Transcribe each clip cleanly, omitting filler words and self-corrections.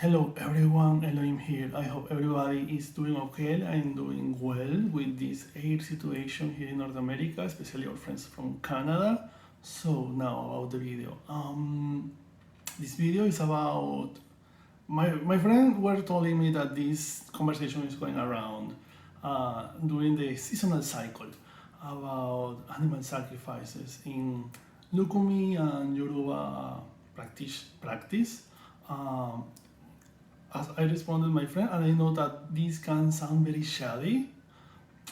Hello everyone, Elohim here. I hope everybody is doing okay and doing well with this air situation here in North America, especially our friends from Canada. So now about the video. This video is about my friend were telling me that this conversation is going around during the seasonal cycle about animal sacrifices in Lucumí and Yoruba practice. Um, as I responded my friend, and I know that this can sound very shady,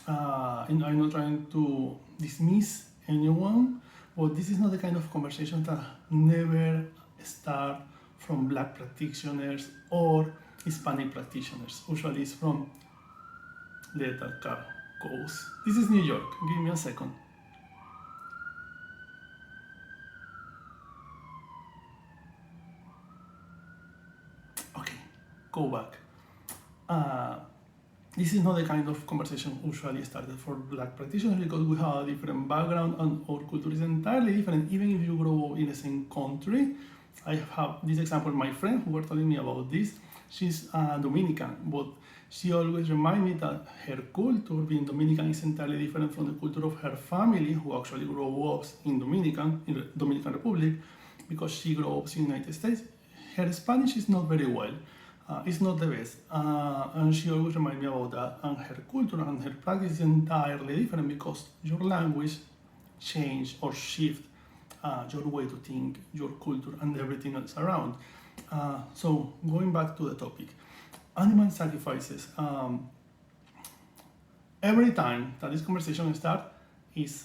and I'm not trying to dismiss anyone, but this is not the kind of conversation that never start from Black practitioners or Hispanic practitioners. Usually it's from let that car goes. This is New York. Give me a second. Okay, go back. This is not the kind of conversation usually started for Black practitioners because we have a different background and our culture is entirely different. Even if you grow up in the same country, I have this example, my friend who were telling me about this, she's Dominican, but she always reminds me that her culture, being Dominican, is entirely different from the culture of her family, who actually grew up in the Dominican Republic, because she grew up in the United States. Her Spanish is not very well. It's not the best, and she always reminds me about that. And her culture and her practice is entirely different because your language change or shift your way to think, your culture, and everything else around. So going back to the topic, animal sacrifices. Every time that this conversation starts, is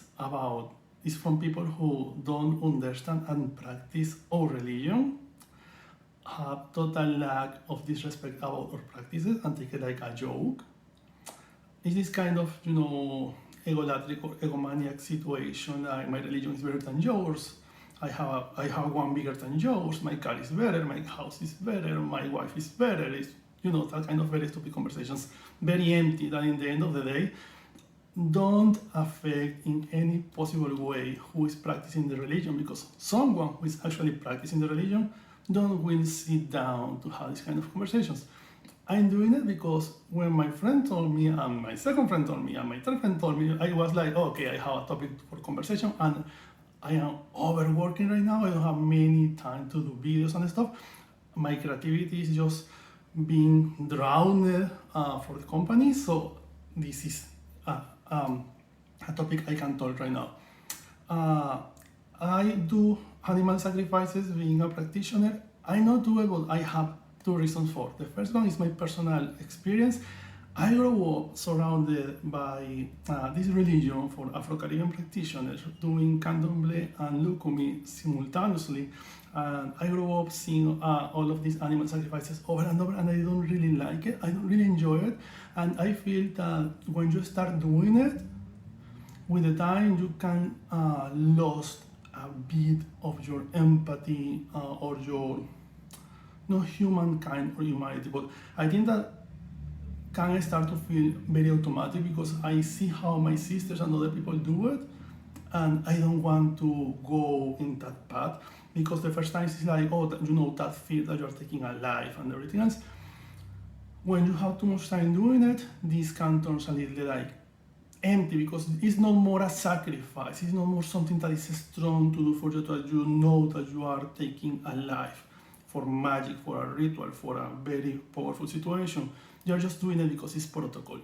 from people who don't understand and practice our religion, have total lack of disrespect about our practices and take it like a joke. It's this kind of, egolatric or egomaniac situation, like my religion is better than yours, I have one bigger than yours, my car is better, my house is better, my wife is better. It's, that kind of very stupid conversations, very empty, that in the end of the day don't affect in any possible way who is practicing the religion, because someone who is actually practicing the religion don't will sit down to have these kind of conversations. I'm doing it because when my friend told me, and my second friend told me, and my third friend told me, I was like, okay, I have a topic for conversation, and I am overworking right now. I don't have many time to do videos and stuff. My creativity is just being drowned for the company. So this is a topic I can talk right now. I do animal sacrifices being a practitioner. I not do it, but I have two reasons for. The first one is my personal experience. I grew up surrounded by this religion for Afro-Caribbean practitioners doing Candomble and Lucumí simultaneously. And I grew up seeing all of these animal sacrifices over and over, and I don't really like it. I don't really enjoy it. And I feel that when you start doing it, with the time you can lose a bit of your empathy or your not humankind or humanity, but I think that can start to feel very automatic because I see how my sisters and other people do it, and I don't want to go in that path because the first time it's like, oh, that fear that you're taking a life and everything else. When you have too much time doing it, this can turn a little like empty because it's not more a sacrifice, it's not more something that is strong to do for you, that you know that you are taking a life for magic, for a ritual, for a very powerful situation. You're just doing it because it's protocol.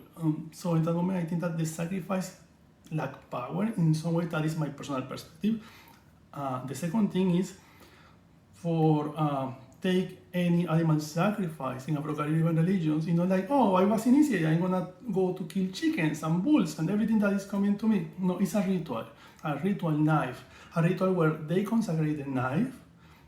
So in that moment, I think that the sacrifice lack power in some way. That is my personal perspective. The second thing is for take any animal sacrifice in Afro-Caribbean religions, like, oh, I was initiated, I'm gonna go to kill chickens and bulls and everything that is coming to me. No, it's a ritual knife, a ritual where they consecrate the knife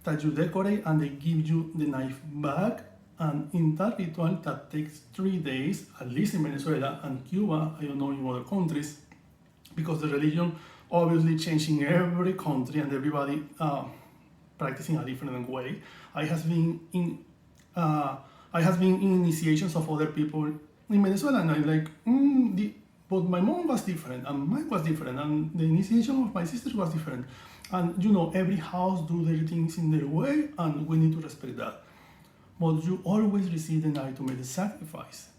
that you decorate and they give you the knife back. And in that ritual that takes 3 days, at least in Venezuela and Cuba, I don't know in other countries, because the religion obviously changing every country and everybody practicing a different way. I has been in initiations of other people in Venezuela, and I'm like, but my mom was different, and mine was different, and the initiation of my sisters was different. And every house do their things in their way, and we need to respect that. but you always receive the knife to make the sacrifice.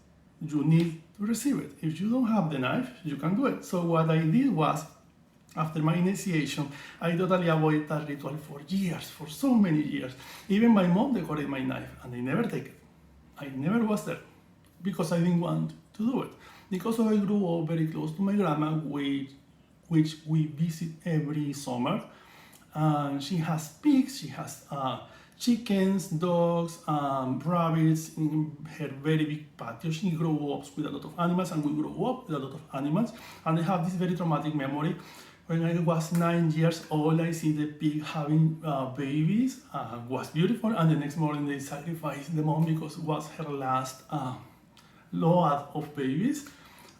You need to receive it. If you don't have the knife, you can do it. So what I did was, after my initiation, I totally avoided that ritual for years, for so many years. Even my mom decorated my knife, and I never take it. I never was there, because I didn't want to do it. Because I grew up very close to my grandma, which we visit every summer. She has pigs, she has chickens, dogs, rabbits in her very big patio. She grew up with a lot of animals, and we grew up with a lot of animals. And I have this very traumatic memory. When I was 9 years old, I see the pig having babies. Was beautiful, and the next morning they sacrificed the mom because it was her last load of babies,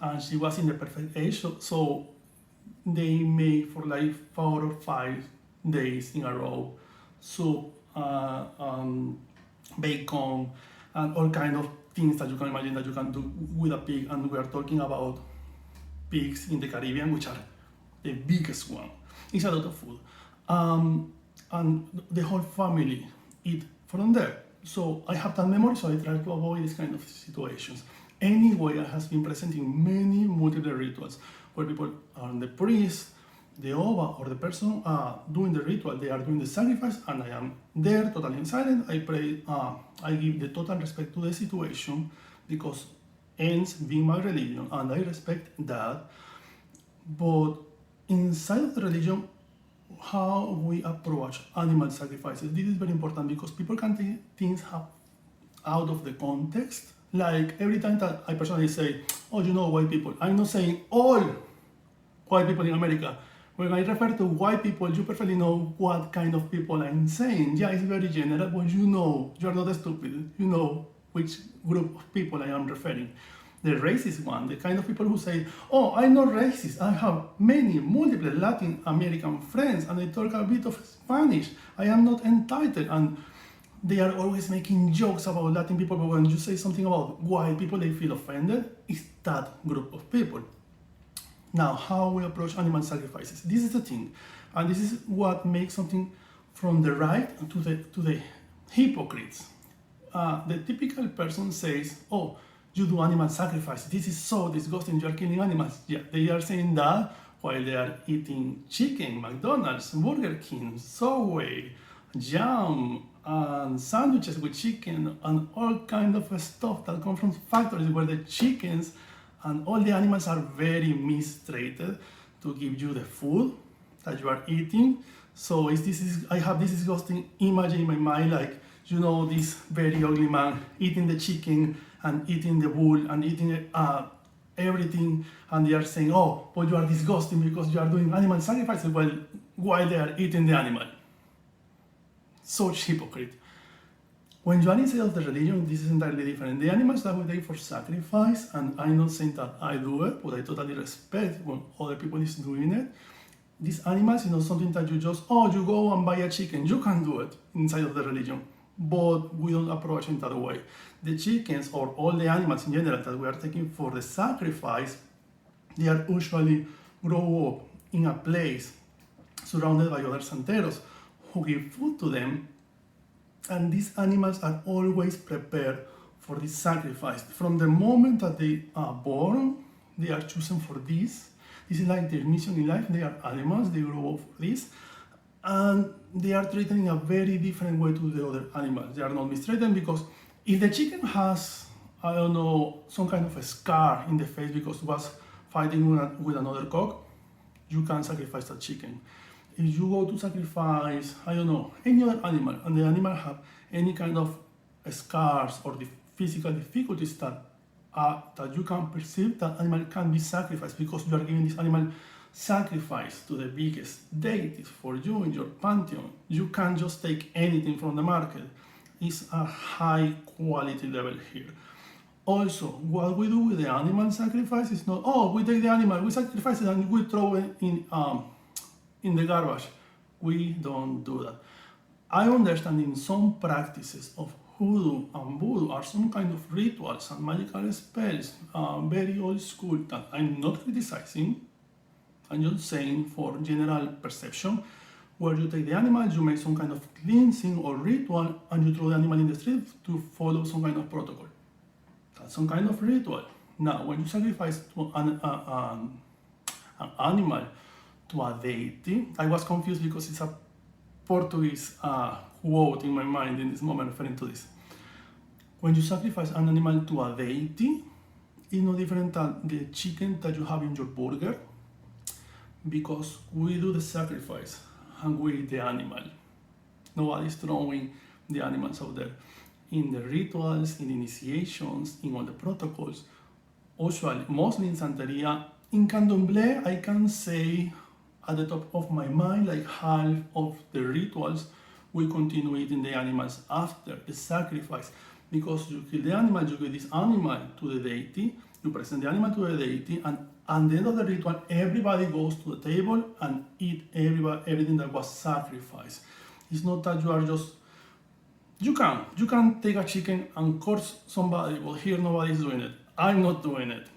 and she was in the perfect age. So they made for like 4 or 5 days in a row soup, bacon, and all kind of things that you can imagine that you can do with a pig. And we are talking about pigs in the Caribbean, which are the biggest one. It's a lot of food, and the whole family eat from there. So I have that memory, so I try to avoid these kind of situations. Anyway, I have been present in many multiple rituals where people are the priest, the Oba, or the person doing the ritual. They are doing the sacrifice, and I am there totally silent. I pray, I give the total respect to the situation, because ends being my religion, and I respect that. But inside of the religion, how we approach animal sacrifices, this is very important, because people can take things out of the context. Like every time that I personally say, oh, you know, white people, I'm not saying all white people in America. When I refer to white people, you perfectly know what kind of people I'm saying. Yeah, it's very general, but you know, you're not stupid. You know which group of people I am referring. The racist one, the kind of people who say, oh, I'm not racist. I have multiple Latin American friends, and I talk a bit of Spanish. I am not entitled. And they are always making jokes about Latin people, but when you say something about white people, they feel offended. It's that group of people. Now, how we approach animal sacrifices. This is the thing, and this is what makes something from the right to the hypocrites. The typical person says, oh, you do animal sacrifice. This is so disgusting. You are killing animals. Yeah, they are saying that while they are eating chicken, McDonald's, Burger King, Subway, jam, and sandwiches with chicken, and all kind of stuff that comes from factories where the chickens and all the animals are very mistreated to give you the food that you are eating. So I have this disgusting image in my mind, like, you know, this very ugly man eating the chicken and eating the wool and eating everything, and they are saying, oh, but you are disgusting because you are doing animal sacrifices while they are eating the animal. Such hypocrite. When you are inside of the religion, this is entirely different. The animals that we take for sacrifice, and I'm not saying that I do it, but I totally respect when other people is doing it. These animals is not something that you just, oh, you go and buy a chicken. You can do it inside of the religion, but we don't approach it that way. The chickens, or all the animals in general that we are taking for the sacrifice, they are usually grow up in a place surrounded by other santeros who give food to them, and these animals are always prepared for this sacrifice. From the moment that they are born, they are chosen for this. This is like their mission in life. They are animals, they grow up for this, and they are treated in a very different way to the other animals. They are not mistreated, because if the chicken has, I don't know, some kind of a scar in the face because it was fighting with another cock, you can sacrifice that chicken. If you go to sacrifice, I don't know, any other animal, and the animal have any kind of scars or the physical difficulties that you can perceive, that animal can be sacrificed, because you are giving this animal sacrifice to the biggest deities for you in your pantheon. You can't just take anything from the market. It's a high quality level here. Also, what we do with the animal sacrifice is not, oh, we take the animal, we sacrifice it, and we throw it in the garbage. We don't do that. I understand in some practices of hoodoo and voodoo are some kind of rituals and magical spells, very old school, that I'm not criticizing. I'm just saying for general perception, where you take the animal, you make some kind of cleansing or ritual, and you throw the animal in the street to follow some kind of protocol. That's some kind of ritual. Now, when you sacrifice to an animal to a deity, I was confused because it's a Portuguese quote in my mind in this moment referring to this. When you sacrifice an animal to a deity, it's no different than the chicken that you have in your burger, because we do the sacrifice and we eat the animal. Nobody's throwing the animals out there. In the rituals, in initiations, in all the protocols, usually, mostly in Santería, in Candomble, I can say at the top of my mind, like half of the rituals, we continue eating the animals after the sacrifice. Because you kill the animal, you give this animal to the deity, you present the animal to the deity, and at the end of the ritual, everybody goes to the table and eat everything that was sacrificed. It's not that you are just, you can take a chicken and curse somebody, but here nobody's doing it. I'm not doing it.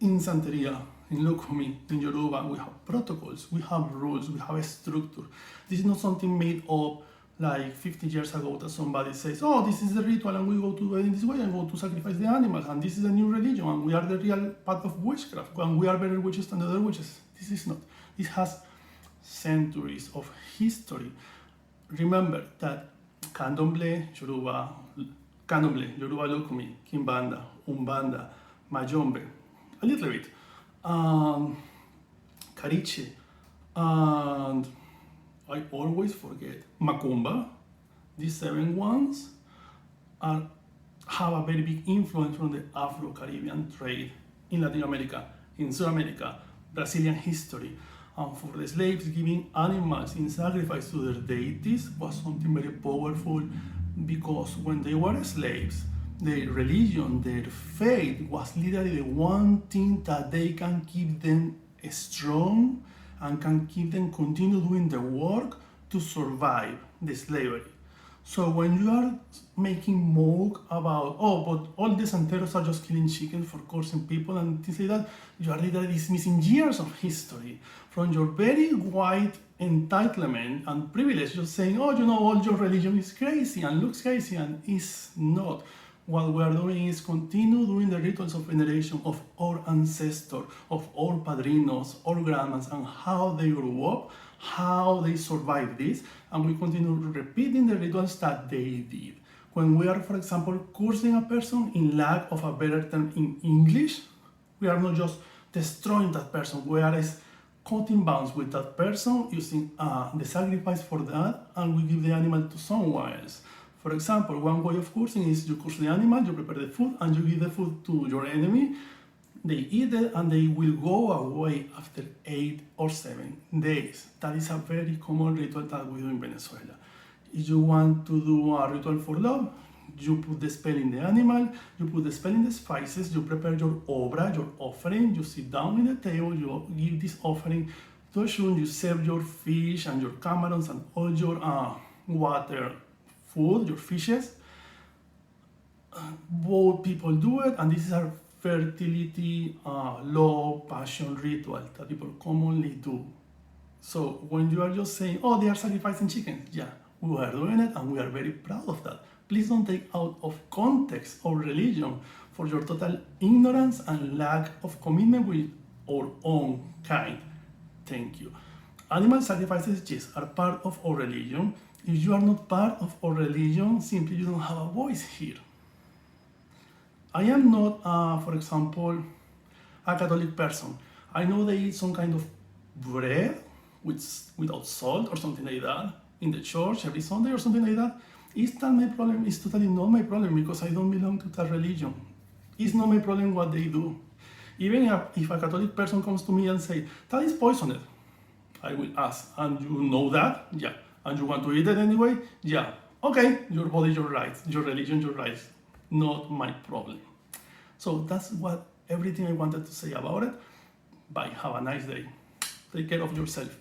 In Santería, in Lucumí, in Yoruba, we have protocols, we have rules, we have a structure. This is not something made up like 50 years ago that somebody says, oh, this is the ritual and we go to do it in this way and go to sacrifice the animals and this is a new religion and we are the real part of witchcraft and we are better witches than the other witches. This is not. This has centuries of history. Remember that Candomble, Yoruba Lucumí, Kimbanda, Umbanda, Mayombe, a little bit, Cariche, and I always forget Macumba. These 7 ones have a very big influence from the Afro-Caribbean trade in Latin America, in South America, Brazilian history. And for the slaves, giving animals in sacrifice to their deities was something very powerful, because when they were slaves, their religion, their faith was literally the one thing that they can keep them strong and can keep them continue doing the work to survive the slavery. So when you are making mock about, oh, but all the santeros are just killing chickens for cursing people and things like that, you are literally dismissing years of history from your very white entitlement and privilege, just saying, oh, you know, all your religion is crazy and looks crazy, and it's not. What we are doing is continue doing the rituals of veneration of our ancestors, of our padrinos, our grandmas, and how they grew up, how they survived this, and we continue repeating the rituals that they did. When we are, for example, cursing a person in lack of a better term in English, we are not just destroying that person, we are cutting bonds with that person using the sacrifice for that, and we give the animal to someone else. For example, one way of cursing is you curse the animal, you prepare the food, and you give the food to your enemy. They eat it and they will go away after 8 or 7 days. That is a very common ritual that we do in Venezuela. If you want to do a ritual for love, you put the spell in the animal, you put the spell in the spices, you prepare your obra, your offering, you sit down in the table, you give this offering to Oshun, you serve your fish and your camarons and all your water food, your fishes. Both people do it, and this is a fertility, love, passion ritual that people commonly do. So when you are just saying, oh, they are sacrificing chickens, yeah, we are doing it and we are very proud of that. Please don't take out of context our religion for your total ignorance and lack of commitment with our own kind. Thank you. Animal sacrifices, yes, are part of our religion. If you are not part of our religion, simply you don't have a voice here. I am not, for example, a Catholic person. I know they eat some kind of bread without salt or something like that in the church every Sunday or something like that. Is that my problem? It's totally not my problem, because I don't belong to that religion. It's not my problem what they do. Even if a Catholic person comes to me and say, that is poisoned, I will ask, and you know that? Yeah. And you want to eat it anyway? Yeah. Okay, your body, your rights, your religion, your rights. Not my problem. So that's everything I wanted to say about it. Bye. Have a nice day. Take care of yourself.